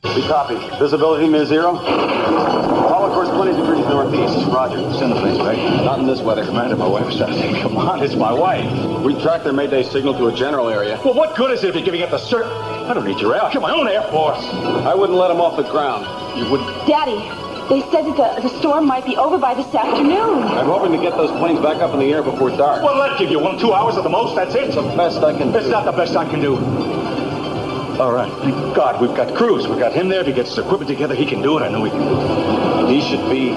We copy. Visibility near zero. All course 20 degrees northeast. Roger. Send the place back. Not in this weather. Commander, my wife's out there. Come on, it's my wife. We tracked their Mayday signal to a general area. Well, what good is it if you're giving up the cert? I don't need your help. You're my own Air Force. I wouldn't let them off the ground. You wouldn't. Daddy, they said that the storm might be over by this afternoon. I'm hoping to get those planes back up in the air before dark. Well, that'll give you 2 hours at the most. That's it. It's the best I can do. It's not the best I can do. All right. Thank God we've got Cruz. We've got him there. If he gets his equipment together, he can do it. I know he can do it. He should be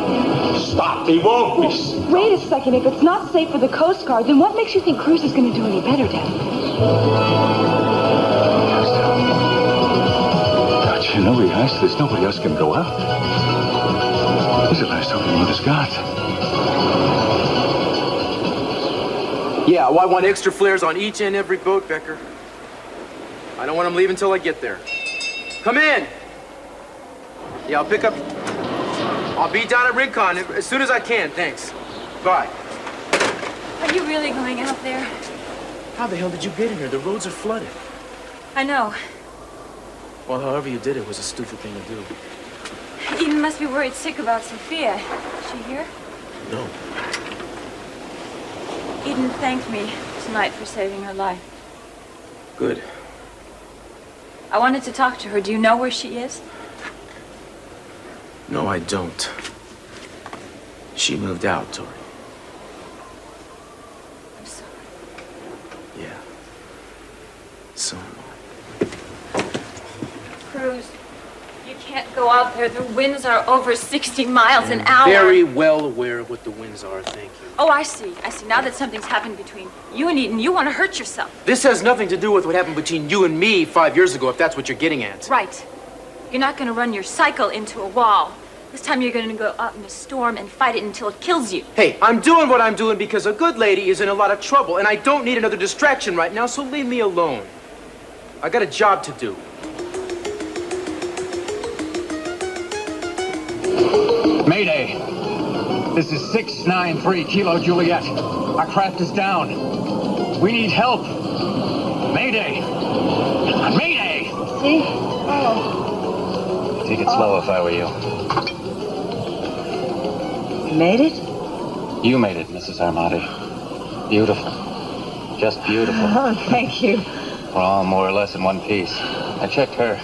stopped. He won't be. Wait a second. If it's not safe for the Coast Guard, then what makes you think Cruz is going to do any better, Daddy? God, you know he has. There's nobody else can go out. This is the last time he has got. Yeah, well, I want extra flares on each and every boat, Becker. I don't want them leaving until I get there. Come in! Yeah, I'll pick up... I'll be down at Rincon as soon as I can, thanks. Bye. Are you really going out there? How the hell did you get in here? The roads are flooded. I know. Well, however you did it was a stupid thing to do. Eden must be worried sick about Sophia. Is she here? No. Eden thanked me tonight for saving her life. Good. I wanted to talk to her. Do you know where she is? No, I don't. She moved out, Tori. I'm sorry. Yeah. So am Cruz, you can't go out there. The winds are over 60 miles an hour. Very well aware of what the winds are, thank you. Oh, I see. I see. Now that something's happened between you and Eden, you want to hurt yourself. This has nothing to do with what happened between you and me 5 years ago, if that's what you're getting at. Right. You're not going to run your cycle into a wall. This time you're going to go out in a storm and fight it until it kills you. Hey, I'm doing what I'm doing because a good lady is in a lot of trouble, and I don't need another distraction right now, so leave me alone. I got a job to do. Mayday. This is 693 Kilo Juliet. Our craft is down. We need help. Mayday. Mayday! See? Oh. Take it slow if I were you. You made it? You made it, Mrs. Armati. Beautiful. Just beautiful. Oh, thank you. We're all more or less in one piece. I checked her.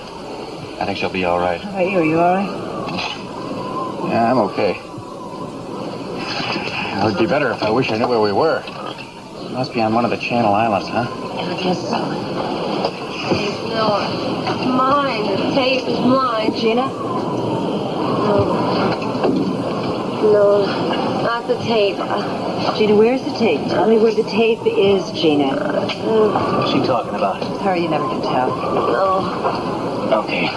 I think she'll be all right. How about you? Are you all right? Yeah, I'm okay. It would be better if I wish I knew where we were. We must be on one of the Channel Islands, huh? I guess so. No, it's mine. The tape is mine, Gina. No, not the tape. Gina, where's the tape? Tell me where the tape is, Gina. What's she talking about? Sorry, you never can tell. No. Okay.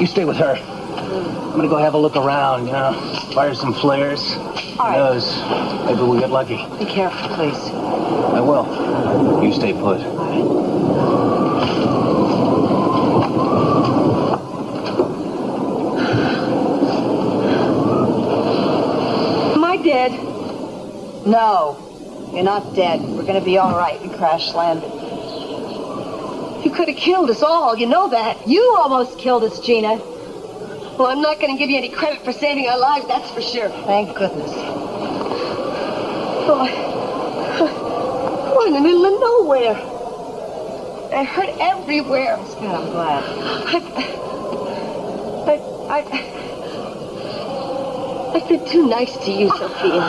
You stay with her. I'm gonna go have a look around, you know, fire some flares. All right. Who knows? Maybe we'll get lucky. Be careful, please. I will. You stay put. Am I dead? No, you're not dead. We're gonna be all right. We crash landed. You could have killed us all. You know that. You almost killed us, Gina. Well, I'm not going to give you any credit for saving our lives, that's for sure. Thank goodness. Oh, we're in the middle of nowhere. I hurt everywhere. That's good, I'm glad. I've been too nice to you, Sophia.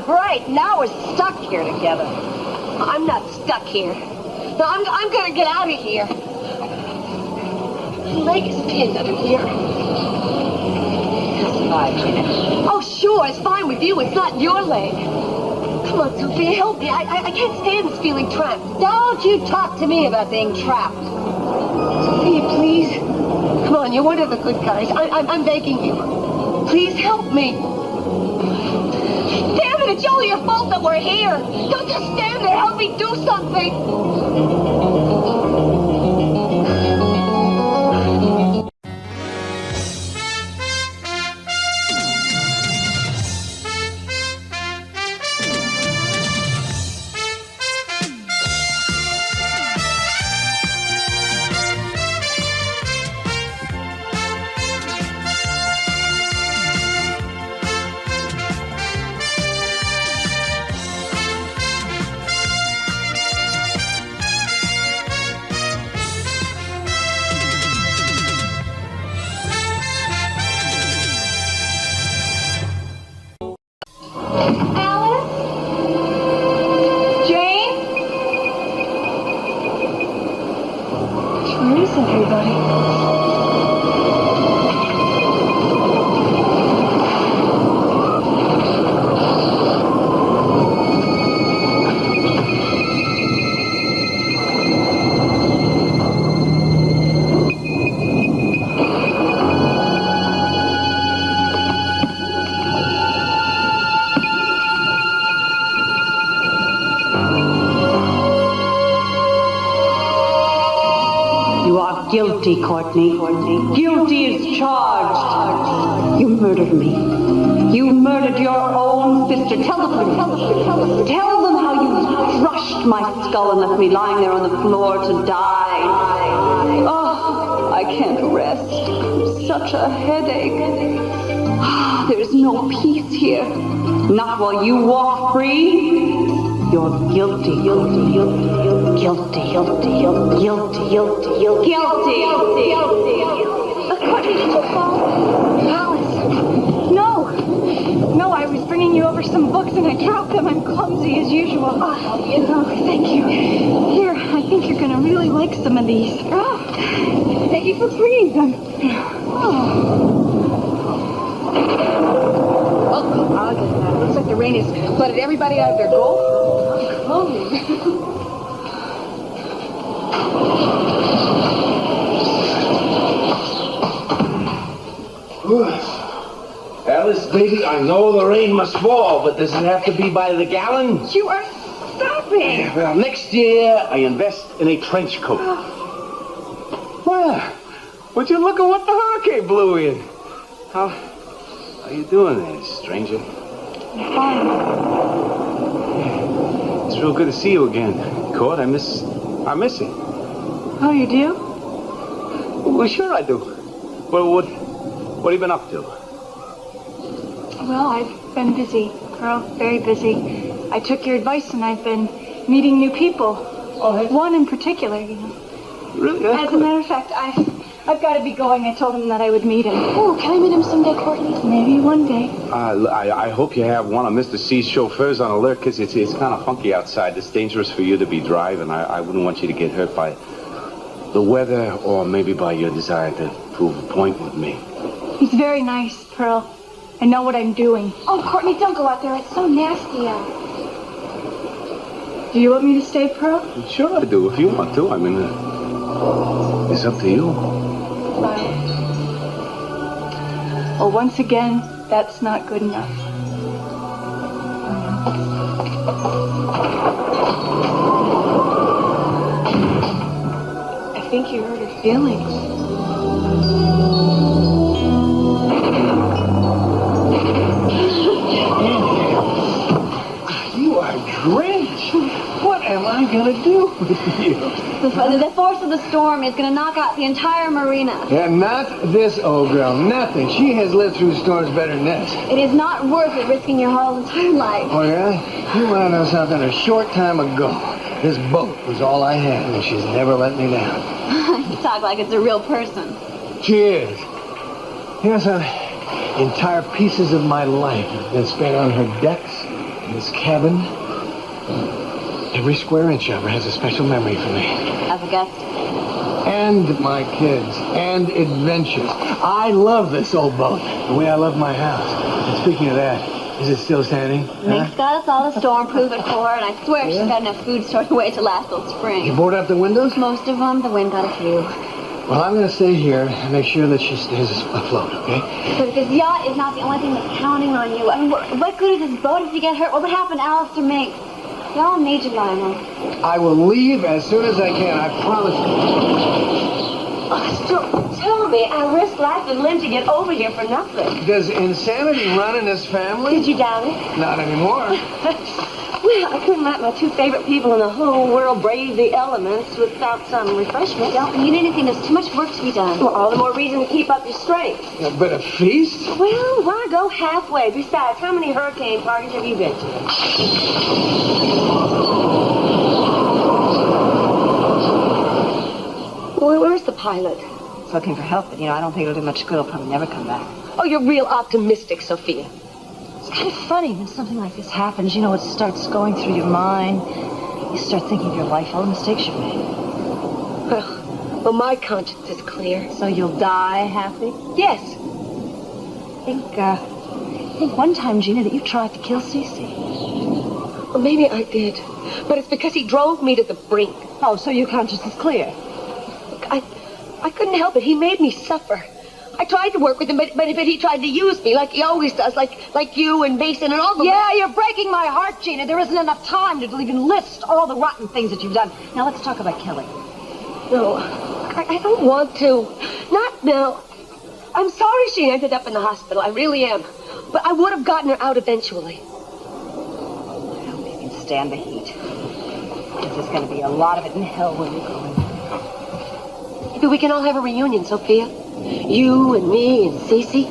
Right, now we're stuck here together. I'm not stuck here. No, I'm going to get out of here. My leg is pinned under here. Bye, Gina. Oh, sure, it's fine with you. It's not your leg. Come on, Sophia, help me. I can't stand this feeling trapped. Don't you talk to me about being trapped. Sophia, please. Come on, you're one of the good guys. I'm begging you. Please help me. Damn it, it's all your fault that we're here. Don't just stand there. Help me do something. guilty, Courtney. Guilty as charged. You murdered me. You murdered your own sister. Tell them how you crushed my skull and left me lying there on the floor to die. Oh, I can't rest. Such a headache. There's no peace here. Not while you walk free. You're guilty. Guilty. Courtney, did you fall? Alice. No, I was bringing you over some books and I dropped them. I'm clumsy as usual. Oh, thank you. Here, I think you're going to really like some of these. Oh, thank you for bringing them. Oh, I'll get that. Looks like the rain has flooded everybody out of their gold clothing. Alice, baby, I know the rain must fall, but does it have to be by the gallon? You are stopping. Well, next year I invest in a trench coat. Well, would you look at what the hurricane blew in? How you doing there, stranger? I'm fine. It's real good to see you again, Court. I miss you. Oh, you do? Well, sure I do. Well, what have you been up to? Well, I've been busy, Pearl, very busy. I took your advice and I've been meeting new people. Oh, hey. One in particular, you know. Really? As a matter of fact, I've got to be going. I told him that I would meet him. Oh, can I meet him someday, Courtney? Maybe one day. I hope you have one of Mr. C's chauffeurs on alert, because it's kind of funky outside. It's dangerous for you to be driving. I wouldn't want you to get hurt by the weather or maybe by your desire to prove a point with me. He's very nice, Pearl. I know what I'm doing. Oh, Courtney, don't go out there. It's so nasty out. Do you want me to stay, Pearl? Sure I do, if you want to. I mean, it's up to you. Well, once again, that's not good enough. I think you hurt her feelings. You are drenched. What am I going to do with you? The force of the storm is going to knock out the entire marina. Yeah, not this old girl. Nothing. She has lived through storms better than this. It is not worth it risking your whole entire life. Oh, yeah? You want to know something? A short time ago, this boat was all I had, and she's never let me down. You talk like it's a real person. She is. Here's entire pieces of my life have been spent on her decks, in this cabin. Every square inch of her has a special memory for me. As a guest. And my kids. And adventures. I love this old boat. The way I love my house. And speaking of that, is it still standing? Nick's got us all a storm-proof it for her, and I swear she's got enough food stored away to last till spring. You board up the windows? Most of them. The wind got a few. Well, I'm going to stay here and make sure that she stays afloat, okay? But this yacht is not the only thing that's counting on you. I mean, what good is this boat if you get hurt? What would happen to Alistair Mink? Y'all need you, Lionel. I will leave as soon as I can, I promise you. Tell me, I risked life and limb to get over here for nothing. Does insanity run in this family? Did you doubt it? Not anymore. Well, I couldn't let my two favorite people in the whole world brave the elements without some refreshment. Don't need anything. There's too much work to be done. Well, all the more reason to keep up your strength. But a feast? Well, why go halfway? Besides, how many hurricane parties have you been to? Well, where's the pilot? He's looking for help, but, I don't think it'll do much good. He'll probably never come back. Oh, you're real optimistic, Sophia. It's kind of funny when something like this happens. It starts going through your mind. You start thinking of your life, all the mistakes you've made. Well, my conscience is clear. So you'll die happy? Yes. I think one time, Gina, that you tried to kill Cece. Well, maybe I did. But it's because he drove me to the brink. Oh, so your conscience is clear. Look, I couldn't help it. He made me suffer. I tried to work with him, but he tried to use me like he always does, like you and Mason and all the... Yeah, you're breaking my heart, Gina. There isn't enough time to even list all the rotten things that you've done. Now, let's talk about Kelly. No, I don't want to. Not now. I'm sorry she ended up in the hospital. I really am. But I would have gotten her out eventually. I hope you can stand the heat. There's going to be a lot of it in hell when you're going. Maybe we can all have a reunion, Sophia. You and me and Cece.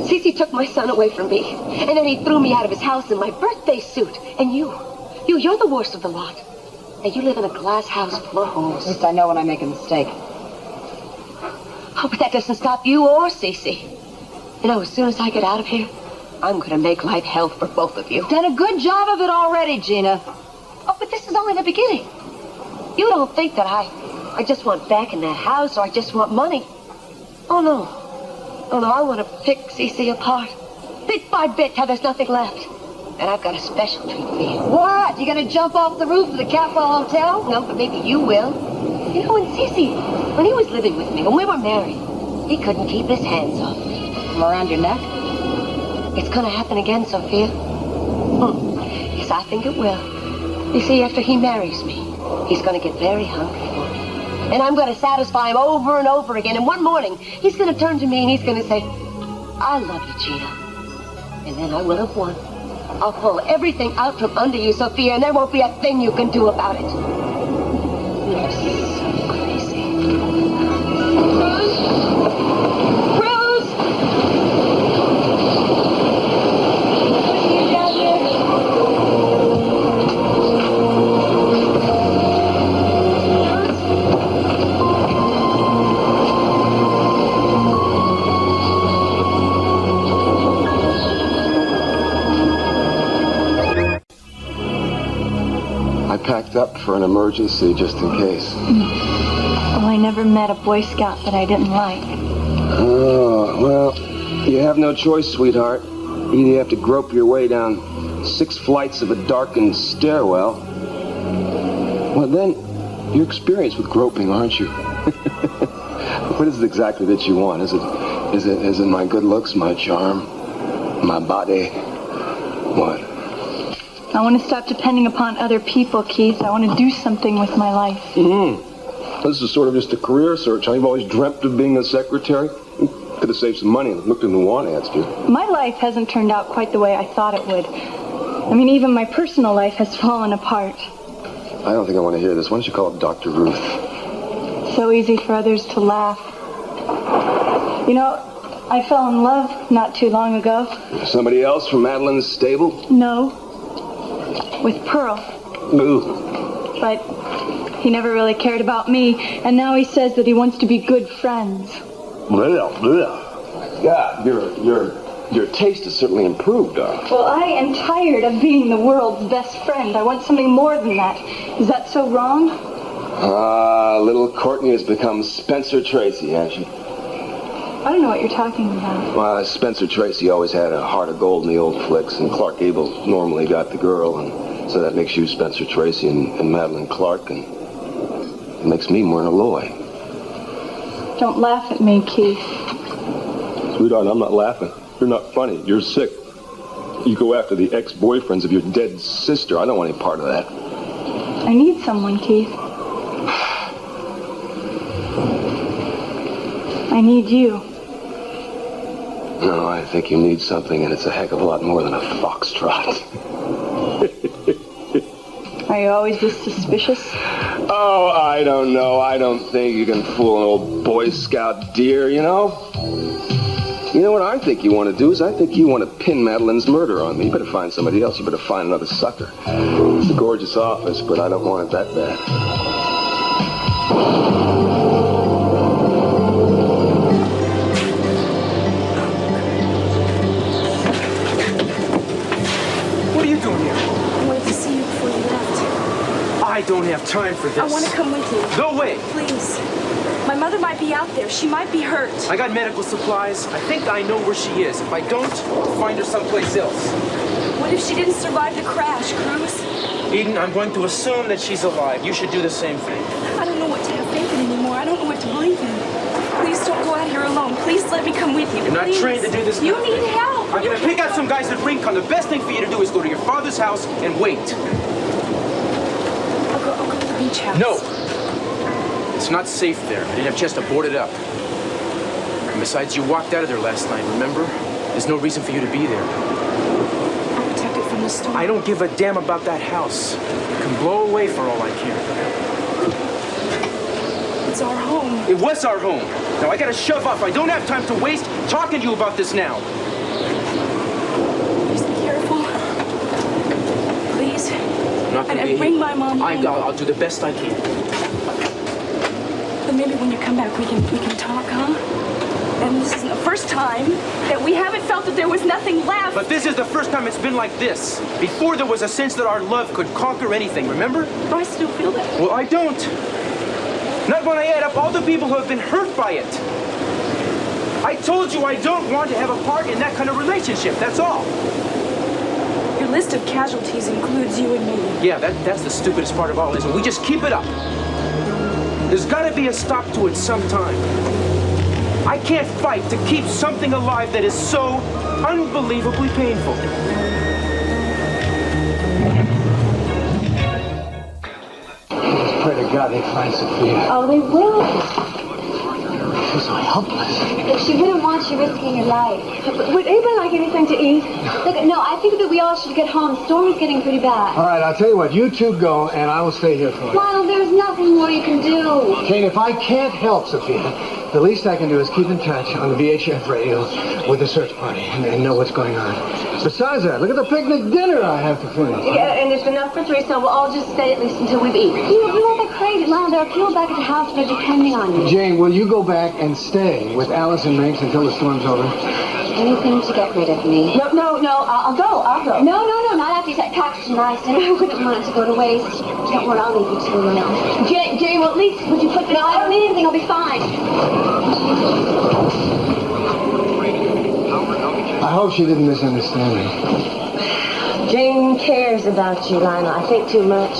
Cece took my son away from me. And then he threw me out of his house in my birthday suit. And you're the worst of the lot. And you live in a glass house full of holes. At least I know when I make a mistake. Oh, but that doesn't stop you or Cece. You know, as soon as I get out of here, I'm going to make life hell for both of you. Done a good job of it already, Gina. Oh, but this is only the beginning. You don't think that I just want back in that house or I just want money. Oh, no. Oh, no, I want to pick Cece apart. Bit by bit till there's nothing left. And I've got a special treat for you. What? You gonna jump off the roof of the Capitol Hotel? No, but maybe you will. You know, when Cece, when he was living with me, when we were married, he couldn't keep his hands off me. From around your neck? It's gonna happen again, Sophia. Yes, I think it will. You see, after he marries me, he's gonna get very hungry for me. And I'm gonna satisfy him over and over again. And one morning, he's gonna turn to me and he's gonna say, I love you, Gina. And then I will have won. I'll pull everything out from under you, Sophia, and there won't be a thing you can do about it. You're so crazy. Rose! I packed up for an emergency just in case. Well, I never met a Boy Scout that I didn't like. Oh, well, you have no choice, sweetheart. Either you have to grope your way down 6 flights of a darkened stairwell. Well, then, you're experienced with groping, aren't you? What is it exactly that you want? Is it my good looks, my charm, my body? What? I want to stop depending upon other people, Keith. I want to do something with my life. This is sort of just a career search. I've always dreamt of being a secretary. Could have saved some money and looked in the want ads, too. My life hasn't turned out quite the way I thought it would. I mean, even my personal life has fallen apart. I don't think I want to hear this. Why don't you call up Dr. Ruth? So easy for others to laugh. You know, I fell in love not too long ago. Somebody else from Madeline's stable? No. With Pearl. Ooh. But he never really cared about me, and now he says that he wants to be good friends. Well, God, your taste has certainly improved, darling. Well, I am tired of being the world's best friend. I want something more than that. Is that so wrong? Little Courtney has become Spencer Tracy, hasn't she? I don't know what you're talking about. Well, Spencer Tracy always had a heart of gold in the old flicks, and Clark Gable normally got the girl, and so that makes you Spencer Tracy and Madeline Clark, and it makes me Myrna Loy. Don't laugh at me, Keith. Sweetheart, I'm not laughing. You're not funny. You're sick. You go after the ex-boyfriends of your dead sister. I don't want any part of that. I need someone, Keith. I need you. No, I think you need something, and it's a heck of a lot more than a foxtrot. Are you always this suspicious? Oh, I don't know. I don't think you can fool an old Boy Scout deer, you know? You know what I think you want to do is I think you want to pin Madeline's murder on me. You better find somebody else. You better find another sucker. It's a gorgeous office, but I don't want it that bad. What are you doing here? I wanted to see you before you left. I don't have time for this. I want to come with you. Go away. Please. My mother might be out there. She might be hurt. I got medical supplies. I think I know where she is. If I don't, I'll find her someplace else. What if she didn't survive the crash, Cruz? Eden, I'm going to assume that she's alive. You should do the same thing. I don't know what to have faith in anymore. I don't know what to believe in. Please don't go out here alone. Please let me come with you. You're not Please. trained to do this. You need help. I'm going to pick out some guys at Rincon. The best thing for you to do is go to your father's house and wait. I'll go to the beach house. No. It's not safe there. I didn't have a chance to board it up. And besides, you walked out of there last night, remember? There's no reason for you to be there. I'm protected from the storm. I don't give a damn about that house. It can blow away for all I care. It's our home. It was our home. Now I gotta shove off. I don't have time to waste talking to you about this now. Please be careful. Please. I'm not gonna And be bring here. my mom home. I'll do the best I can. But maybe when you come back, we can talk, huh? And this isn't the first time that we haven't felt that there was nothing left. But this is the first time it's been like this. Before there was a sense that our love could conquer anything, remember? But I still feel that. Well, I don't. Not when I add up all the people who have been hurt by it. I told you I don't want to have a part in that kind of relationship, that's all. Your list of casualties includes you and me. Yeah, that's the stupidest part of all, isn't it? We just keep it up. There's gotta be a stop to it sometime. I can't fight to keep something alive that is so unbelievably painful. Just pray to God they find Sophia. Oh, they will. She's so helpless. Look, she wouldn't want you risking your life. Would anybody like anything to eat? Look, no, I think that we all should get home. The storm is getting pretty bad. All right, I'll tell you what. You two go, and I will stay here for you. Lionel, there's nothing more you can do. Jane, if I can't help Sophia, the least I can do is keep in touch on the VHF radio with the search party and know what's going on. Besides that, look at the picnic dinner I have to finish. Yeah, and there's enough for 3, so we'll all just stay at least until we've eaten. You won't get crazy. Lionel, there are people back at the house that are depending on you. Jane, will you go back and stay with Alice and Meigs until the storm's over? Anything to get rid of me. No, I'll go. No, not after you packed tonight, and I wouldn't want it to go to waste. Don't worry, I'll leave you two alone. Jane, well, at least would you put this... No, I don't need anything. I'll be fine. I hope she didn't misunderstand me. Jane cares about you, Lionel. I think too much.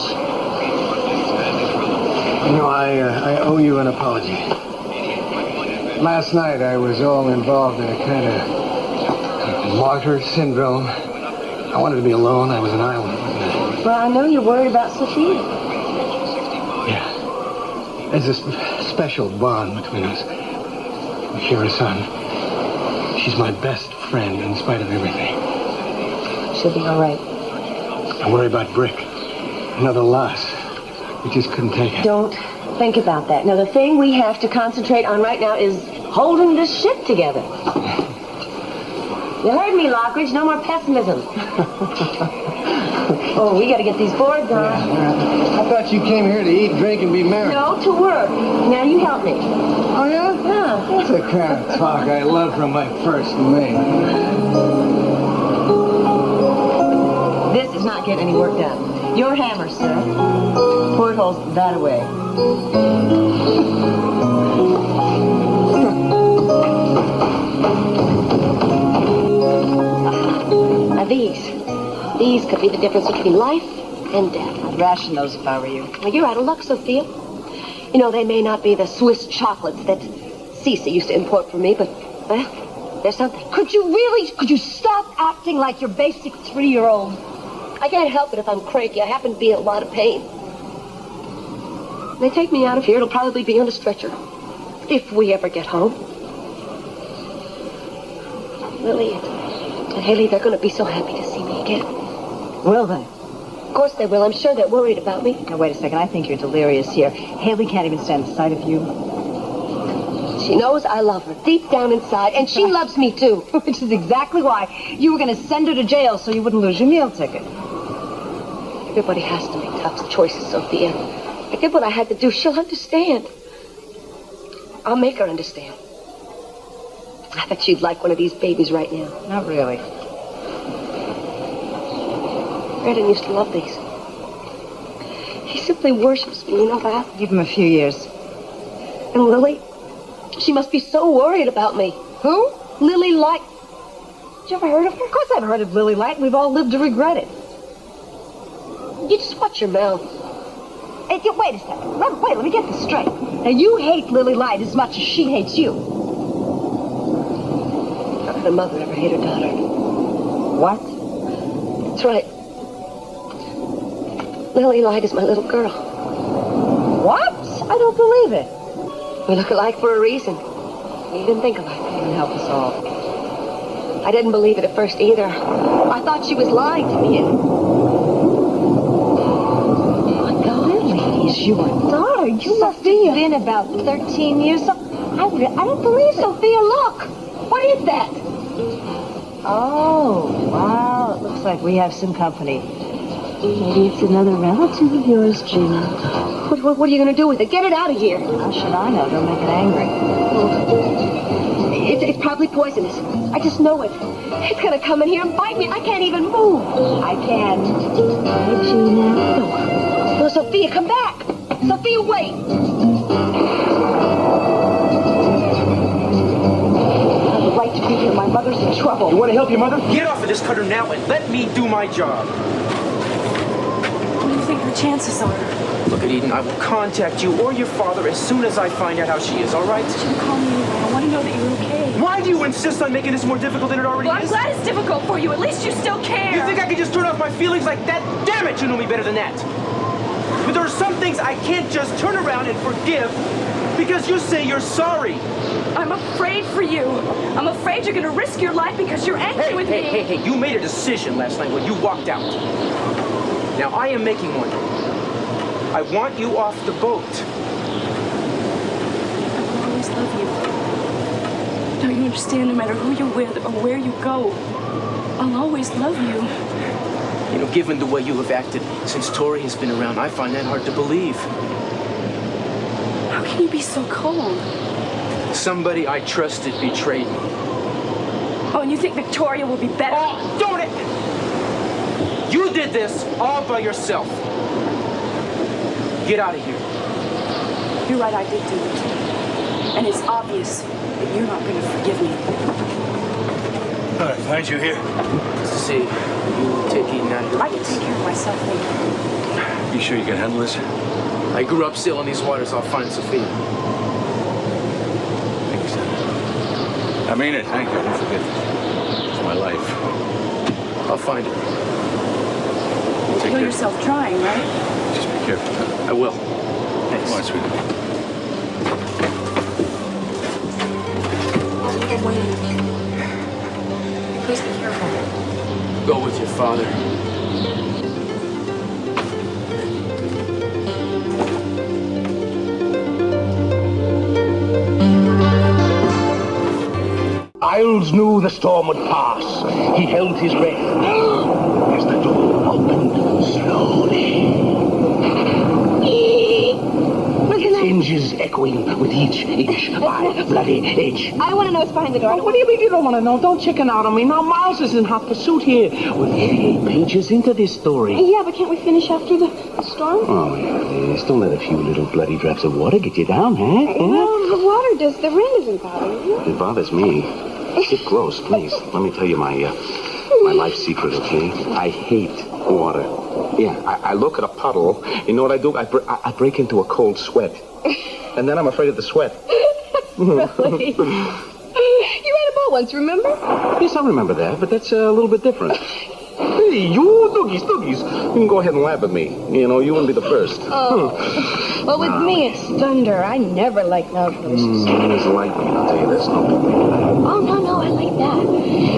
You know, I owe you an apology. Last night I was all involved in a kind of martyr syndrome. I wanted to be alone. I was an island. Well, I know you're worried about Sophia. Yeah. There's a special bond between us. We share a son. She's my best friend in spite of everything. She'll be all right. I worry about Brick. Another loss. We just couldn't take it. Don't think about that. Now, the thing we have to concentrate on right now is holding this ship together. You heard me, Lockridge. No more pessimism. Oh, we got to get these boards on. Yeah. I thought you came here to eat, drink, and be merry. No, to work. Now, you help me. Oh, yeah? Yeah. That's the kind of talk I love from my first mate. This is not getting any work done. Your hammer, sir. Portholes that away. Now these could be the difference between life and death. I'd ration those if I were you. Well, you're out of luck, Sophia. You know, they may not be the Swiss chocolates that Cece used to import for me, but, well, there's something. Could you stop acting like your basic 3-year-old? I can't help it if I'm cranky. I happen to be in a lot of pain. When they take me out of here, it'll probably be on a stretcher. If we ever get home. Lily and Haley, they're going to be so happy to see me again. Will they? Of course they will. I'm sure they're worried about me. Now, wait a second. I think you're delirious here. Haley can't even stand the sight of you. She knows I love her deep down inside, and she loves me too. Which is exactly why you were going to send her to jail so you wouldn't lose your meal ticket. Everybody has to make tough choices, Sophia. I did what I had to do. She'll understand. I'll make her understand. I bet she'd like one of these babies right now. Not really. Brandon used to love these. He simply worships me, you know that? Give him a few years. And Lily, she must be so worried about me. Who? Lily Light. Did you ever heard of her? Of course I've heard of Lily Light. We've all lived to regret it. You just watch your mouth. Hey, wait a second. Wait, let me get this straight. Now, you hate Lily Light as much as she hates you. How could a mother ever hate her daughter? What? That's right. Lily Light is my little girl. What? I don't believe it. We look alike for a reason. We even think alike. Can help us all. I didn't believe it at first either. I thought she was lying to me. What the lady is your daughter? You must have been about 13 years old. I don't believe it. Sophia, look! What is that? Oh, wow. It looks like we have some company. Maybe it's another relative of yours, Gina. What are you going to do with it? Get it out of here. How should I know? Don't make it angry. It's probably poisonous. I just know it. It's going to come in here and bite me. I can't even move. I can. Hey, Gina. No, Sophia, come back. Sophia, wait. I have the right to be here. My mother's in trouble. You want to help your mother? Get off of this cutter now and let me do my job. What do you think her chances are? Look at Eden, I will contact you or your father as soon as I find out how she is, all right? Jim, call me anyway. I want to know that you're okay. Why do you insist on making this more difficult than it already Well, I'm is? glad it's difficult for you. At least you still care. You think I can just turn off my feelings like that? Damn it, you know me better than that. But there are some things I can't just turn around and forgive because you say you're sorry. I'm afraid for you. I'm afraid you're going to risk your life because you're angry with me. Hey, you made a decision last night when you walked out. Now I am making one. I want you off the boat. I will always love you. Don't you understand? No matter who you're with or where you go, I'll always love you. You know, given the way you have acted since Tori has been around, I find that hard to believe. How can you be so cold? Somebody I trusted betrayed me. Oh, and you think Victoria will be better? Oh, don't it! You did this all by yourself. Get out of here. You're right, I did do it. And it's obvious that you're not going to forgive me. I find you here. See, you take Eden out of here. I can take care of myself later. You sure you can handle this? I grew up still in these waters. I'll find Sophia. Thanks. I mean it. Thank you. Don't forget. It's my life. I'll find her. You know yourself trying, right? Just be careful. I will. Thanks. Come on, sweetie. I'm waiting. Please be careful. Go with your father. Isles knew the storm would pass. He held his breath as the door opened slowly. Its hinges echoing with each inch by bloody edge. I want to know what's behind the door. What do you mean you don't want to know? Don't chicken out on me. Now, Miles is in hot pursuit here. We're 88 pages into this story. Yeah, but can't we finish after the storm? Oh, yeah, please. Don't let a few little bloody drops of water get you down, huh? Well, the water does. The rain doesn't bother you. It bothers me. Get close, please. Let me tell you my life secret, okay? I hate water. Yeah, I look at a puddle. You know what I do? I break into a cold sweat. And then I'm afraid of the sweat. Really? You had a boat once, remember? Yes, I remember that, but that's a little bit different. Hey, you Doogies. You can go ahead and laugh at me. You know, you wouldn't be the first. Oh. Well, with me, it's thunder. I never like loud noises. It's lightning, I'll tell you, that's no big deal. Oh, no, I like that.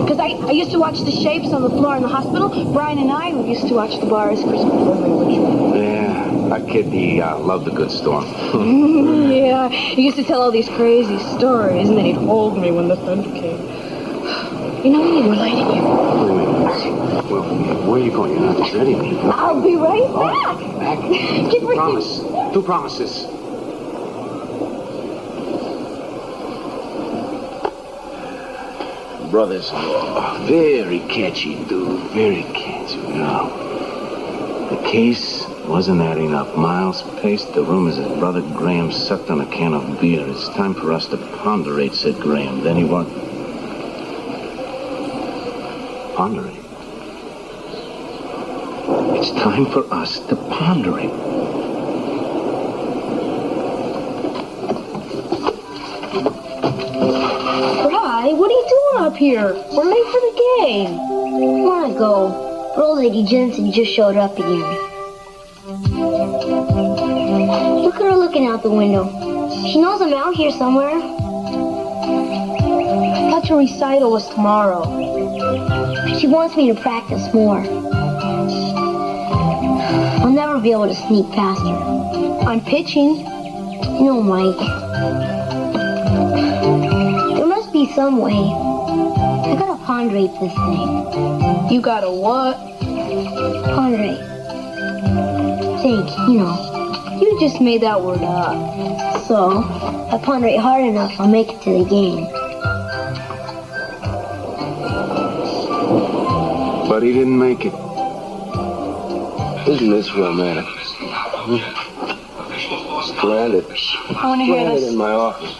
Because I used to watch the shapes on the floor in the hospital. Brian and I used to watch the bars Christmas ritual. Yeah, our kid, he loved a good storm. Yeah, he used to tell all these crazy stories, and then he'd hold me when the thunder came. You know, we need more light in here. Well, where are you going? You're not ready, me. I'll be right back. Back? Get ready. Promise. 2 promises. Brothers-in-law. Very catchy, dude. Very catchy. Now, the case wasn't adding up. Miles paced the room as his brother Graham sucked on a can of beer. It's time for us to ponderate, said Graham. Then he went... Ponderate? It's time for us to ponderate. Bri, what are you doing up here? We're late for the game. I want to go. But old lady Jensen just showed up again. Look at her looking out the window. She knows I'm out here somewhere. I thought your recital was tomorrow. She wants me to practice more. I'll never be able to sneak past her. I'm pitching. You know, Mike. There must be some way. I gotta ponderate this thing. You got a what? Ponderate. Think, you know. You just made that word up. So, if I ponderate hard enough, I'll make it to the game. But he didn't make it. Isn't this romantic? Stranded. I want to hear this. In my office.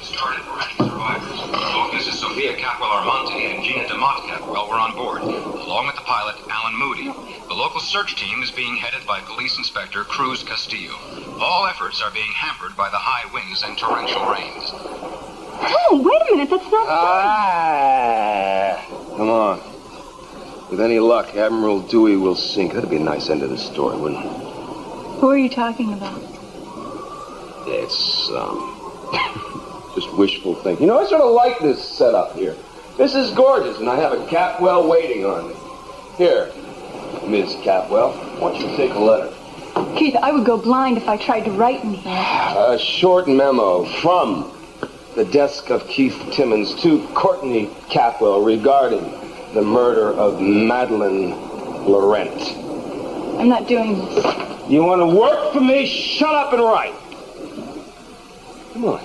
Both Mrs. Sophia Catwell-Armonte and Gina DeMott Catwell were on board, along with the pilot, Alan Moody. The local search team is being headed by Police Inspector Cruz Castillo. All efforts are being hampered by the high winds and torrential rains. Oh, wait a minute, that's not Come on. With any luck, Admiral Dewey will sink. That'd be a nice end to the story, wouldn't it? Who are you talking about? It's, just wishful thinking. You know, I sort of like this setup here. This is gorgeous, and I have a Catwell waiting on me. Here, Ms. Catwell, why don't you take a letter? Keith, I would go blind if I tried to write in here. A short memo from the desk of Keith Timmons to Courtney Catwell regarding the murder of Madeline Laurent. I'm not doing this. You want to work for me? Shut up and write. Come on.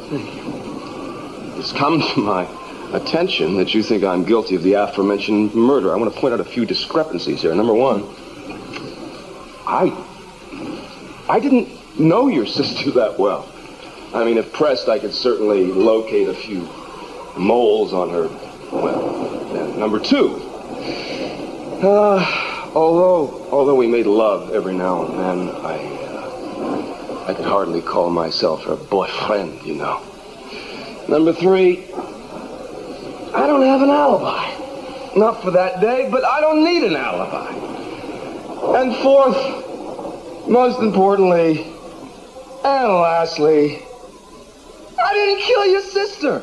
Thank you. It's come to my attention that you think I'm guilty of the aforementioned murder. I want to point out a few discrepancies here. Number one, I didn't know your sister that well. I mean, if pressed, I could certainly locate a few moles on her. Well, number two, although we made love every now and then, I could hardly call myself her boyfriend, you know. Number three, I don't have an alibi. Not for that day, but I don't need an alibi. And fourth, most importantly, and lastly, I didn't kill your sister.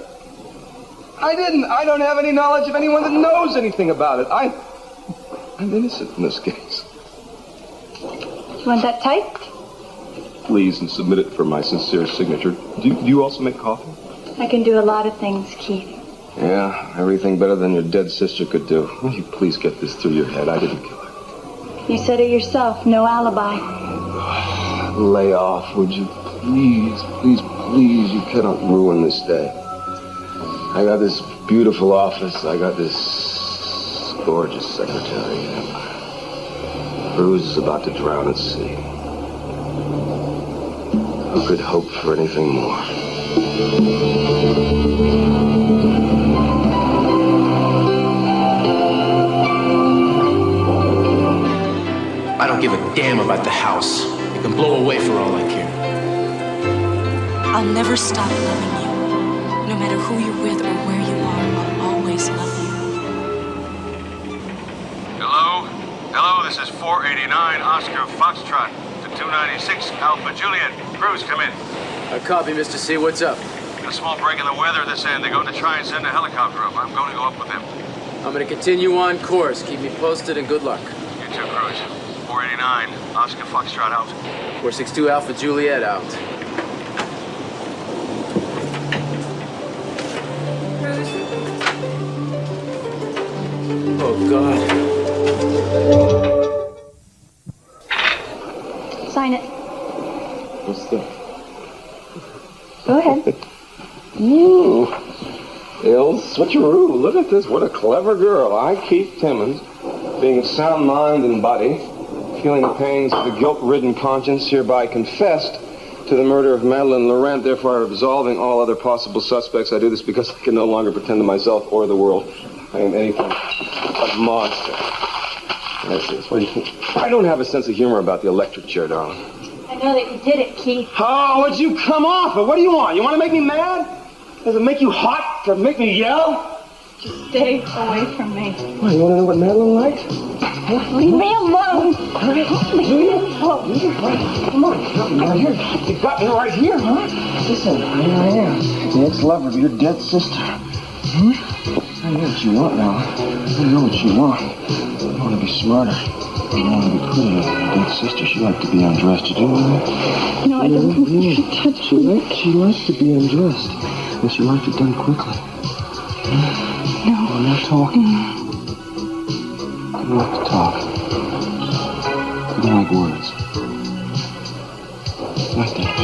I didn't. I don't have any knowledge of anyone that knows anything about it. I'm innocent in this case. You want that typed? Please, and submit it for my sincere signature. Do you also make coffee? I can do a lot of things, Keith. Yeah, everything better than your dead sister could do. Will you please get this through your head? I didn't kill her. You said it yourself, no alibi. Lay off, would you? Please, please, please. You cannot ruin this day. I got this beautiful office. I got this gorgeous secretary. Cruz is about to drown at sea. Who could hope for anything more? I don't give a damn about the house. It can blow away for all I care. I'll never stop loving you. No matter who you're with or where you are, I'll always love you. Hello? Hello, this is 489 Oscar Foxtrot to 296 Alpha Juliet. Cruz, come in. Copy, Mr. C. What's up? A small break in the weather this end. They're going to try and send a helicopter up. I'm going to go up with them. I'm going to continue on course. Keep me posted and good luck. You too, Cruz. 489 Oscar Foxtrot out. 462 Alpha Juliet out. Oh, God. Sign it. What's the... Go ahead. Ooh. Il switcheroo. Look at this. What a clever girl. I, Keith Timmons, being of sound mind and body, feeling the pangs of the guilt-ridden conscience, hereby confessed to the murder of Madeline Laurent, therefore absolving all other possible suspects. I do this because I can no longer pretend to myself or the world I am anything but a monster. That's it. What do you think? I don't have a sense of humor about the electric chair, darling. I know that you did it, Keith. Oh, would you come off it? What do you want? You want to make me mad? Does it make you hot to make me yell? Just stay away from me. Well, you want to know what Madeline likes? Leave me alone. Leave me alone. Come on, you got me right here. You got me right here, huh? Listen, here I am, the ex-lover of your dead sister. I know what you want now. I know what you want. You want to be smarter. You want to be prettier. Your dead sister, she liked to be undressed. You do know that? No, I don't want you to touch me. She likes to be undressed. And she liked it done quickly. No. I'm not talking. You don't have to talk. You don't like words. Like that.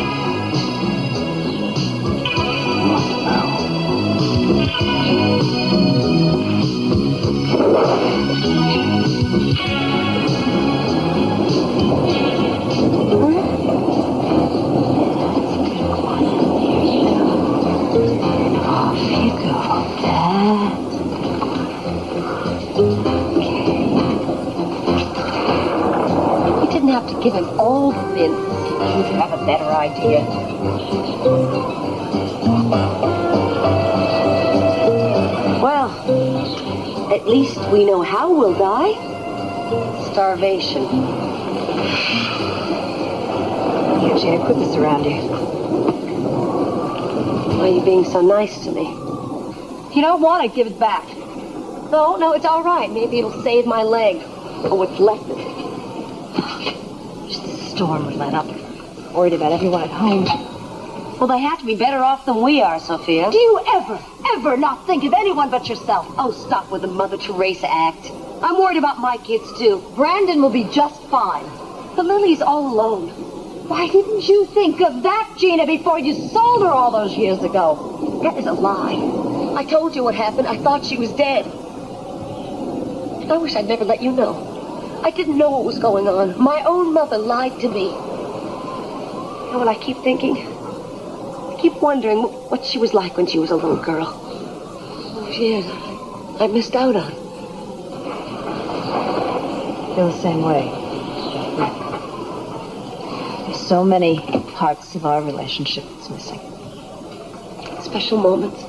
You like the power. Off you go, Dad. You didn't have to give him all the mints. You'd have a better idea. Well, at least we know how we'll die. Starvation. Here, Gina, put this around you. Why are you being so nice to me? You don't want it, give it back. No, it's all right. Maybe it'll save my leg. Or what's left of it. Just the storm we let up. Worried about everyone at home. Well, they have to be better off than we are, Sophia. Do you ever not think of anyone but yourself? Oh, stop with the Mother Teresa act. I'm worried about my kids, too. Brandon will be just fine. But Lily's all alone. Why didn't you think of that, Gina, before you sold her all those years ago? That is a lie. I told you what happened. I thought she was dead. I wish I'd never let you know. I didn't know what was going on. My own mother lied to me. You know what I keep thinking? I keep wondering what she was like when she was a little girl. Oh, years I missed out on. I feel the same way. There's so many parts of our relationship that's missing. Special moments.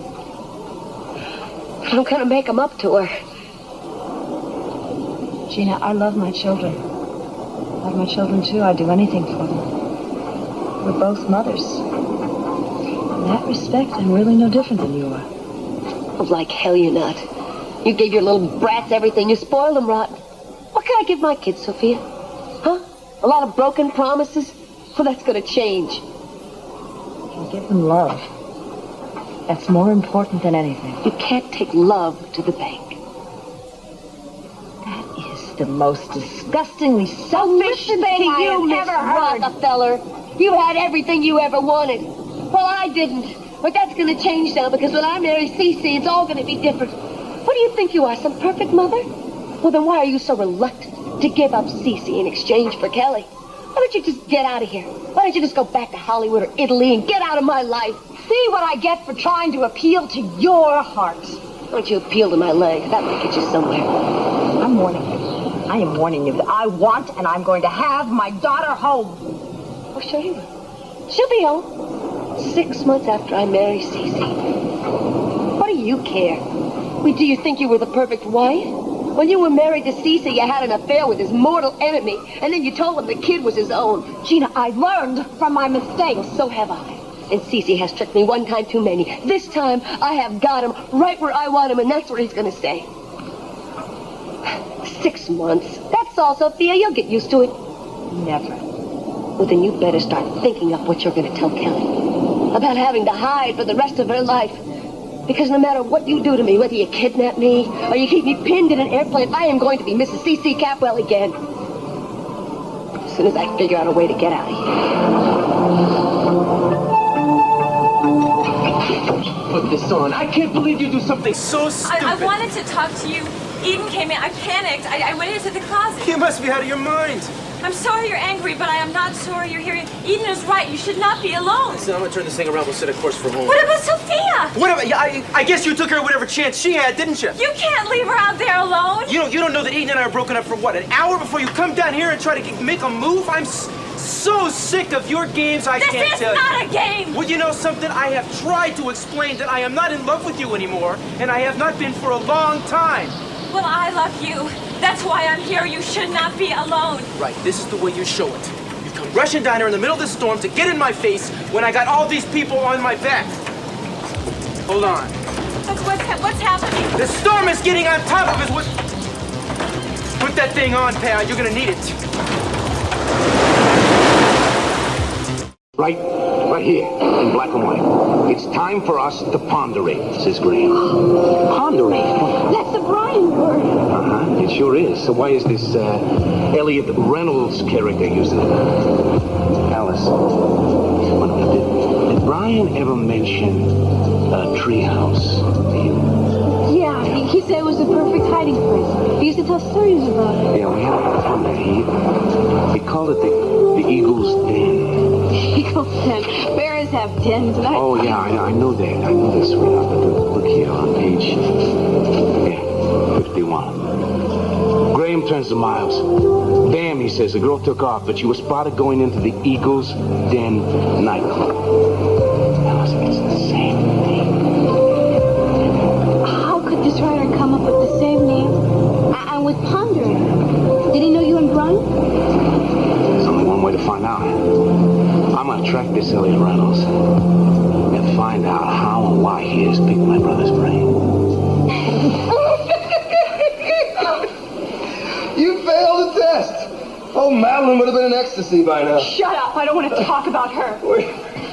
But I'm gonna make them up to her. Gina, I love my children. I love my children, too. I'd do anything for them. We're both mothers. In that respect, I'm really no different than you are. Oh, like hell you're not. You gave your little brats everything. You spoiled them rotten. What can I give my kids, Sophia? Huh? A lot of broken promises? Well, that's gonna change. You can give them love. That's more important than anything. You can't take love to the bank. The most disgustingly selfish thing I you, have Miss ever heard. Rockefeller. You had everything you ever wanted. Well, I didn't. But that's going to change now, because when I marry Cece, it's all going to be different. What do you think you are, some perfect mother? Well, then why are you so reluctant to give up Cece in exchange for Kelly? Why don't you just get out of here? Why don't you just go back to Hollywood or Italy and get out of my life? See what I get for trying to appeal to your heart. Why don't you appeal to my leg? That might get you somewhere. I'm warning you. I am warning you that I want and I'm going to have my daughter home. Oh, sure you will. She'll be home 6 months after I marry Cece. What do you care? Wait, do you think you were the perfect wife? When you were married to Cece, you had an affair with his mortal enemy, and then you told him the kid was his own. Gina, I learned from my mistakes. Well, so have I. And Cece has tricked me one time too many. This time, I have got him right where I want him, and that's where he's going to stay. 6 months. That's all, Sophia. You'll get used to it. Never. Well, then you better start thinking up what you're going to tell Kelly. About having to hide for the rest of her life. Because no matter what you do to me, whether you kidnap me or you keep me pinned in an airplane, I am going to be Mrs. C.C. Capwell again. As soon as I figure out a way to get out of here. Put this on. I can't believe you do something so stupid. I wanted to talk to you. Eden came in. I panicked. I went into the closet. You must be out of your mind. I'm sorry you're angry, but I am not sorry you're here. Eden is right. You should not be alone. Listen, I'm gonna turn this thing around. We'll set a course for home. What about Sophia? What about? Yeah, I guess you took her whatever chance she had, didn't you? You can't leave her out there alone. You don't know that Eden and I are broken up for what, an hour before you come down here and try to make a move? I'm so sick of your games, I can't tell you. This is not a game! Well, you know something? I have tried to explain that I am not in love with you anymore, and I have not been for a long time. Well, I love you. That's why I'm here. You should not be alone. Right, this is the way you show it. You come rushing down here in the middle of the storm to get in my face when I got all these people on my back. Hold on. What's happening? The storm is getting on top of us. Put that thing on, pal. You're gonna need it. Right here, in black and white. It's time for us to ponderate, says Graham. Ponderate? That's the Brian word. Uh-huh, it sure is. So why is this Elliot Reynolds character using it? Alice, did Brian ever mention a treehouse to you? Yeah, he said it was the perfect hiding place. He used to tell stories about it. Yeah, we had fun there. He called it the Eagle's Den. Eagle's Den. Bears have dens, and Oh, yeah, I know that. I know this, sweetheart. But look here on page 51. Graham turns to Miles. Damn, he says, the girl took off, but she was spotted going into the Eagle's Den nightclub. Alice, it's the same thing. how could this writer come up with the same name? And with pondering. Did he know you and Brian? There's only one way to find out. I'm gonna track this Elliot Reynolds and find out how and why he has picked my brother's brain. You failed the test. Oh, Madeline would have been in ecstasy by now. Shut up. I don't want to talk about her.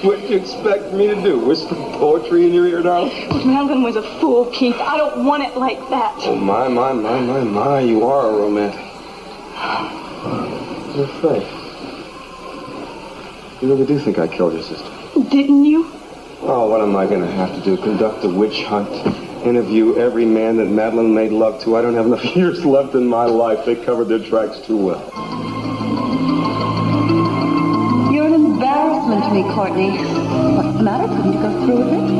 What'd you expect me to do? Whisper poetry in your ear, darling? But Madeline was a fool, Keith. I don't want it like that. Oh, my. You are a romantic. You're afraid. You really do think I killed your sister? Didn't you? Oh, what am I going to have to do? Conduct a witch hunt? Interview every man that Madeline made love to? I don't have enough years left in my life. They covered their tracks too well. You're an embarrassment to me, Courtney. What's the matter? Couldn't you go through with it?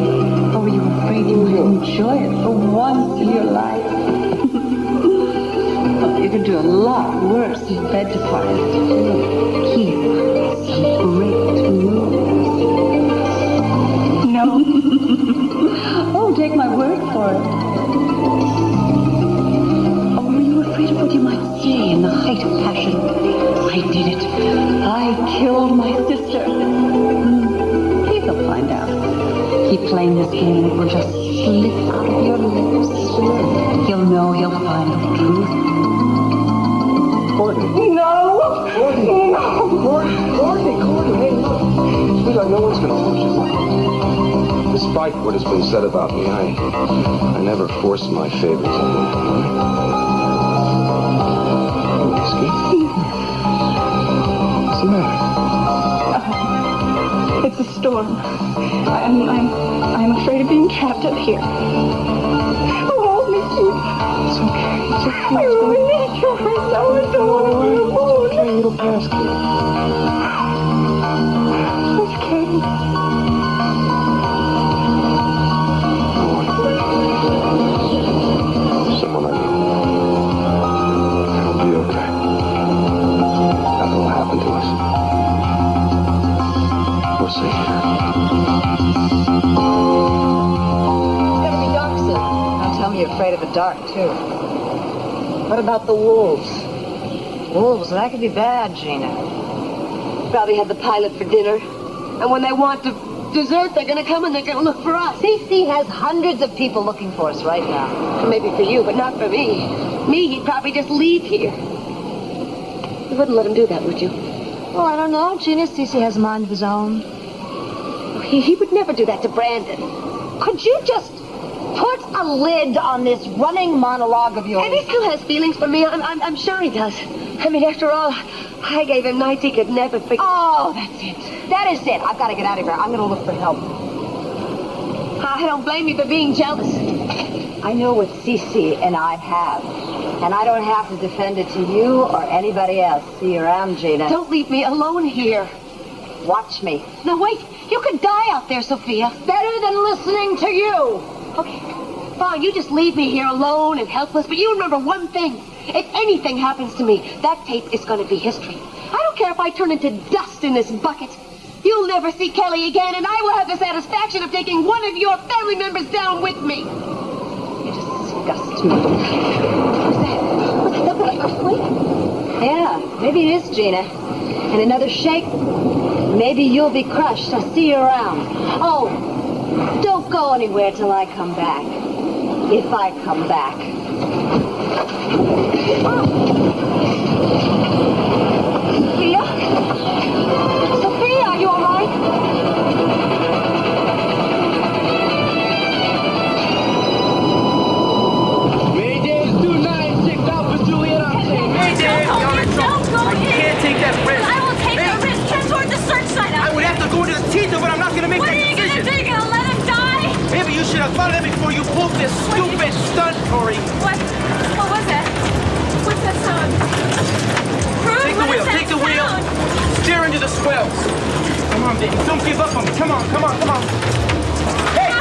Or were you afraid you might enjoy it for once in your life? Oh, you could do a lot worse in bed department. Keith, some great moves. No. Oh, take my word for it. Or were you afraid of what you might say in the height of passion? I did it. I killed my sister. Keith will find out. Keep playing this game and it will just slip out of your lips. He'll know, he'll find the truth. Courtney. No! Courtney. No! Courtney, hey, look. Sweetheart, no one's going to hurt you. Despite what has been said about me, I never force my favors on you. Whiskey? What's the matter? It's a storm. I'm afraid of being trapped up here. Hold me, Keith. It's okay. I really need you for someone to hold me. It's okay, it'll pass, kid. It's Katie. Someone I know. It'll be okay. Nothing will happen to us. We're safe here. It's gonna be dark soon. Don't tell me you're afraid of the dark, too. What about the wolves? Wolves, that could be bad, Gina. Probably had the pilot for dinner. And when they want dessert, they're gonna come and they're gonna look for us. CC has hundreds of people looking for us right now. Maybe for you, but not for me. Me, he'd probably just leave here. You wouldn't let him do that, would you? Oh, I don't know. Gina, CC has a mind of his own. He would never do that to Brandon. Could you just put a lid on this running monologue of yours? And he still has feelings for me. I'm sure he does. I mean, after all, I gave him nights he could never forget. Oh, that's it. That is it. I've got to get out of here. I'm going to look for help. I don't blame you for being jealous. I know what CC and I have. And I don't have to defend it to you or anybody else. See you around, Gina. Don't leave me alone here. Watch me. No, wait. You could die out there, Sophia. Better than listening to you. Okay, fine. You just leave me here alone and helpless. But you remember one thing. If anything happens to me, that tape is going to be history. I don't care if I turn into dust in this bucket. You'll never see Kelly again, and I will have the satisfaction of taking one of your family members down with me. You disgust me. What's that? What's that? An earthquake? Yeah, maybe it is, Gina. And another shake, maybe you'll be crushed. I'll see you around. Oh, don't go anywhere till I come back. If I come back. Sophia? Sophia, are you all right? Mayday 296 Alpha Juliet on scene. Mayday! Don't go I in. can't take that risk. I will take the risk. Turn toward the search site. I would have to go into the teeth of it. I'm not going to make What that are you decision. gonna do? You gonna let him die? Maybe you should have thought of that before you pulled this stupid stunt, Tori. What? What was that? What's that sound? Cruz, Take the what wheel. is that Take the wheel. sound? Steer into the swells. Come on, baby. Don't give up on me. Come on. Come on. Come on. Hey!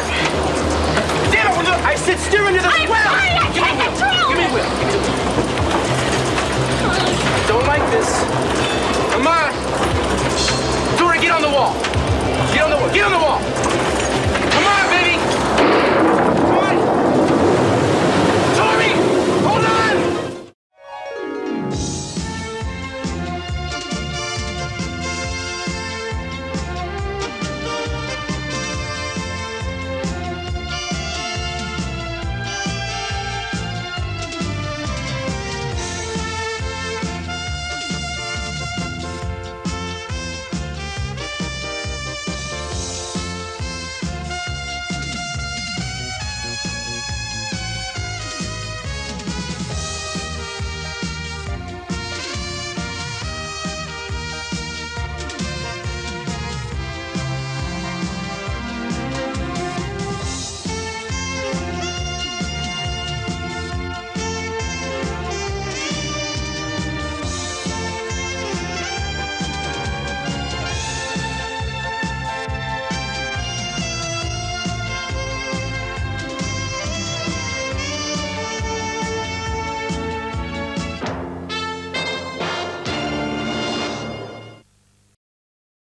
Damn it! Look, I said steer into the I'm swells. sorry, I can't control Give me a wheel. Don't like this. Come on. Tori, get on the wall. Get on the wall. Get on the wall.